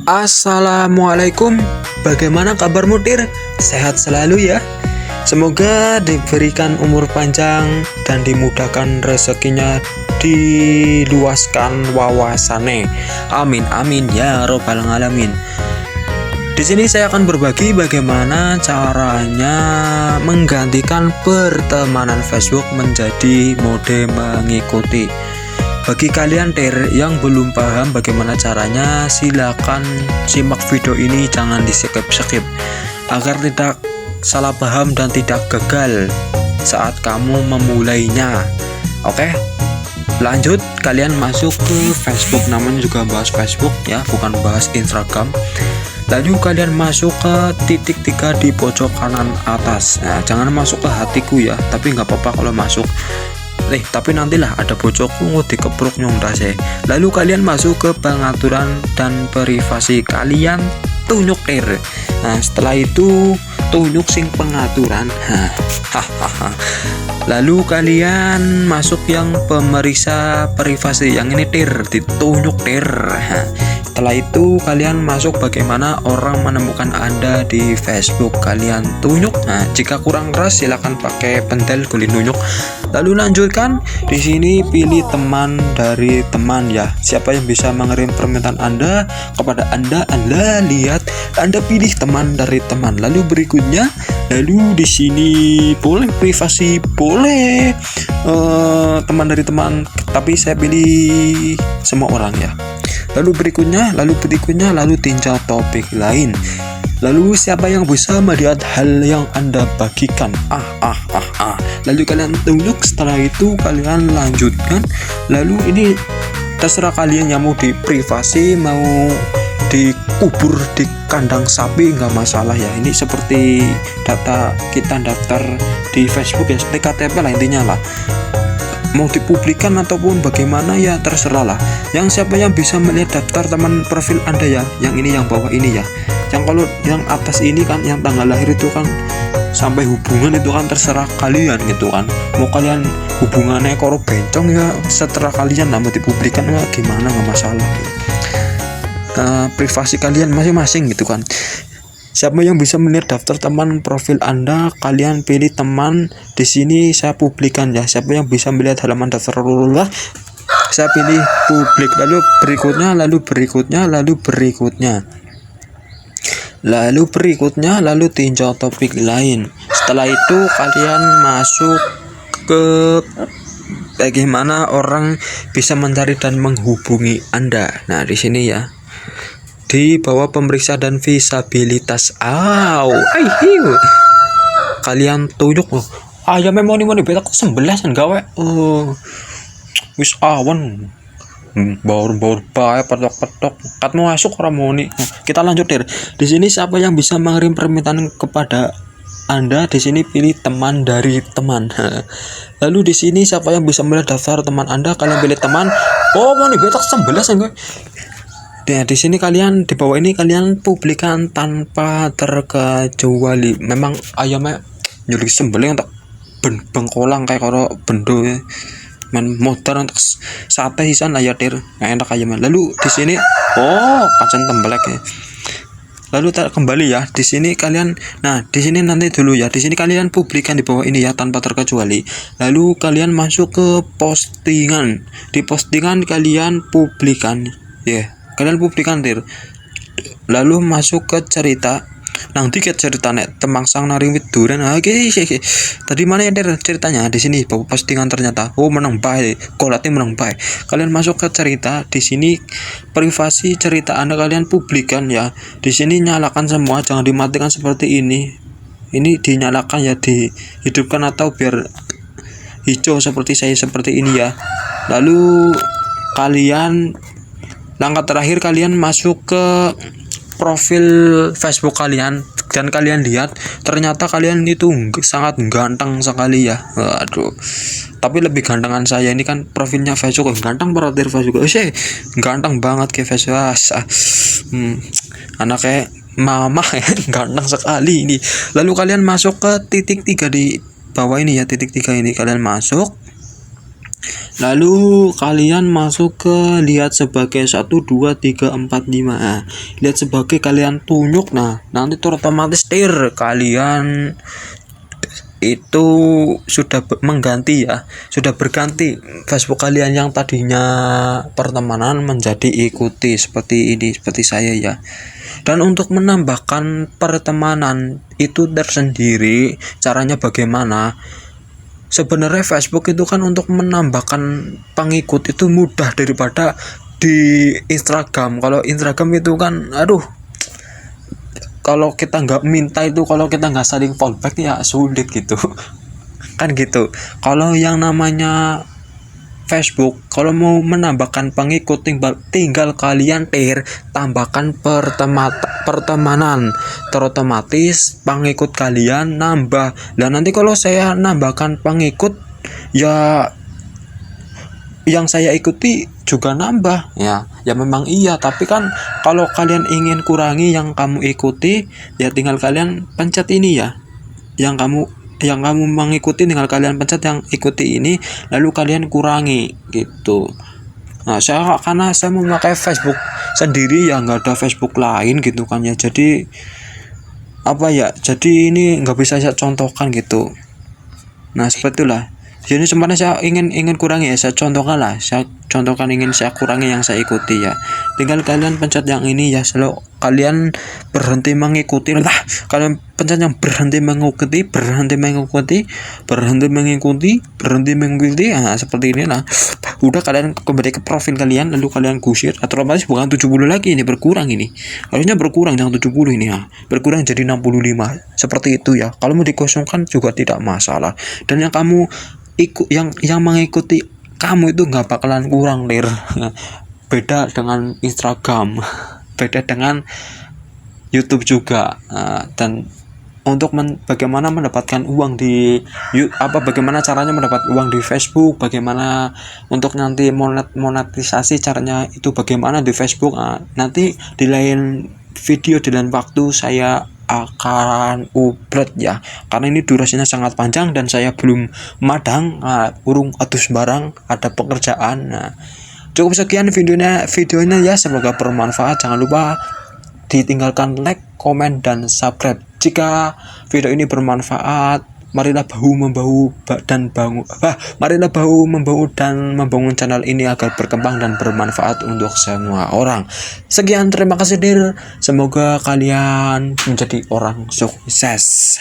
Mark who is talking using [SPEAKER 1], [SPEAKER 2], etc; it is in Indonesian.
[SPEAKER 1] Assalamualaikum, bagaimana kabarmu Tir? Sehat selalu ya. Semoga diberikan umur panjang dan dimudahkan rezekinya, diluaskan wawasannya. Amin amin ya robbal alamin. Di sini saya akan berbagi bagaimana caranya menggantikan pertemanan Facebook menjadi mode mengikuti. Bagi kalian yang belum paham bagaimana caranya, silakan simak video ini, jangan di-skip agar tidak salah paham dan tidak gagal saat kamu memulainya. Oke, lanjut, kalian masuk ke Facebook, namanya juga bahas Facebook ya, bukan bahas Instagram. Lalu kalian masuk ke titik 3 di pojok kanan atas. Nah, jangan masuk ke hatiku ya, tapi nggak apa-apa kalau masuk. Tapi nantilah ada pojokku dikepruk nyong dase. Lalu kalian masuk ke pengaturan dan privasi, kalian tunjuk Nah, setelah itu tunjuk sing pengaturan. Lalu kalian masuk yang pemeriksa privasi, yang ini ditunjuk Setelah itu kalian masuk bagaimana orang menemukan Anda di Facebook, kalian tunjuk. Nah, jika kurang keras silakan pakai pentil kulit tunjuk. Lalu lanjutkan, di sini pilih teman dari teman ya. Siapa yang bisa mengirim permintaan Anda kepada Anda lihat, Anda pilih teman dari teman. Lalu berikutnya, lalu di sini boleh privasi, boleh teman dari teman, tapi saya pilih semua orang ya. Lalu berikutnya, lalu tinjau topik lain. Lalu siapa yang bisa melihat hal yang Anda bagikan? Lalu kalian tunjuk. Setelah itu kalian lanjutkan. Lalu ini terserah kalian yang mau di privasi, mau dikubur di kandang sapi, nggak masalah ya. Ini seperti data kita daftar di Facebook ya, seperti KTP lah intinya lah. Mau dipublikan ataupun bagaimana ya terserah lah. Yang siapa yang bisa melihat daftar teman profil Anda ya, yang ini, yang bawah ini ya. Yang kalau yang atas ini kan yang tanggal lahir itu kan sampai hubungan itu kan terserah kalian gitu kan. Mau kalian hubungannya koro bencong ya seterah kalian, mau dipublikan ya gimana, nggak masalah. Privasi kalian masing-masing gitu kan. Siapa yang bisa melihat daftar teman profil Anda, kalian pilih teman. Di sini saya publikan ya. Siapa yang bisa melihat halaman daftar saya pilih publik. Lalu berikutnya, lalu tinjau topik lain. Setelah itu kalian masuk ke bagaimana orang bisa mencari dan menghubungi Anda. Nah, di sini ya. Di bawah pemeriksa dan visabilitas, kalian tunjuk ya memang ini betak 11 gawe wis awan baur bae petok kat mau masuk orang mau nih. Kita lanjut di sini. Siapa yang bisa mengirim permintaan kepada Anda? Di sini pilih teman dari teman. Lalu di sini siapa yang bisa melihat daftar teman Anda, kalian pilih teman. Mau nih betak 11 enggak. Nah, di sini kalian di bawah ini kalian publikan tanpa terkecuali. Memang ayamnya nyulik sembelih untuk bengkolang kayak karo bendo ya. Men modern untuk sate hisan aja enak ayamnya. Lalu di sini pancen tembelek ya. Lalu kembali ya. Di sini kalian, nah di sini nanti dulu ya. Di sini kalian publikan di bawah ini ya tanpa terkecuali. Lalu kalian masuk ke postingan. Di postingan kalian publikan ya. Kalian publikan lalu masuk ke cerita. Nanti ke cerita temangsang naring wit duren. Tadi mana ya ceritanya? Di sini postingan ternyata menang bae, kolate menang bae. Kalian masuk ke cerita. Di sini privasi cerita Anda kalian publikan ya. Di sini nyalakan semua, jangan dimatikan seperti ini. Ini dinyalakan ya, dihidupkan atau biar hijau seperti saya seperti ini ya. Lalu kalian langkah terakhir, kalian masuk ke profil Facebook kalian dan kalian lihat ternyata kalian itu sangat ganteng sekali ya. Waduh, tapi lebih gantengan saya ini kan profilnya Facebook ganteng banget dari Facebook. Ganteng banget kayak Facebook. Anaknya mama ya, ganteng sekali ini. Lalu kalian masuk ke titik 3 di bawah ini ya, titik 3 ini kalian masuk. Lalu kalian masuk ke lihat sebagai 1 2 3 4 5. Nah, lihat sebagai kalian tunjuk. Nah, nanti tuh otomatis kalian itu sudah mengganti ya, sudah berganti Facebook kalian yang tadinya pertemanan menjadi ikuti seperti ini, seperti saya ya. Dan untuk menambahkan pertemanan itu tersendiri, caranya bagaimana? Sebenarnya Facebook itu kan untuk menambahkan pengikut itu mudah daripada di Instagram. Kalau Instagram itu kan aduh, kalau kita nggak minta itu, kalau kita nggak saling fallback ya sulit gitu kan gitu. Kalau yang namanya Facebook, kalau mau menambahkan pengikut tinggal kalian tambahkan pertemanan, terotomatis pengikut kalian nambah. Dan nanti kalau saya nambahkan pengikut ya, yang saya ikuti juga nambah ya. Ya memang iya, tapi kan kalau kalian ingin kurangi yang kamu ikuti ya tinggal kalian pencet ini ya, yang kamu mengikuti tinggal kalian pencet yang ikuti ini, lalu kalian kurangi gitu. Nah, karena saya memakai Facebook sendiri ya, nggak ada Facebook lain gitu kan ya, jadi apa ya, jadi ini nggak bisa saya contohkan gitu. Nah seperti itulah. Jadi sebenarnya saya ingin kurangi ya, saya contohkan lah, saya contohkan ingin saya kurangi yang saya ikuti ya. Tinggal kalian pencet yang ini ya, selalu kalian berhenti mengikuti lah, kalian pencet yang berhenti mengikuti, nah seperti ini lah. Udah kalian kembali ke profil kalian, lalu kalian gusir, otomatis bukan 70 lagi, ini berkurang, ini harusnya berkurang, yang 70 ini ya berkurang jadi 65 seperti itu ya. Kalau mau dikosongkan juga tidak masalah, dan yang kamu yang mengikuti kamu itu nggak bakalan kurang beda dengan Instagram, beda dengan YouTube juga. Dan untuk bagaimana mendapatkan uang di bagaimana caranya mendapat uang di Facebook, bagaimana untuk nanti monetisasi caranya itu bagaimana di Facebook, nanti di lain video, di lain waktu saya akan upload ya, karena ini durasinya sangat panjang dan saya belum madang, urung atus barang, ada pekerjaan. Cukup sekian videonya ya, semoga bermanfaat. Jangan lupa ditinggalkan like, komen, dan subscribe jika video ini bermanfaat. Marilah bahu membahu dan membangun channel ini agar berkembang dan bermanfaat untuk semua orang. Sekian, terima kasih semoga kalian menjadi orang sukses.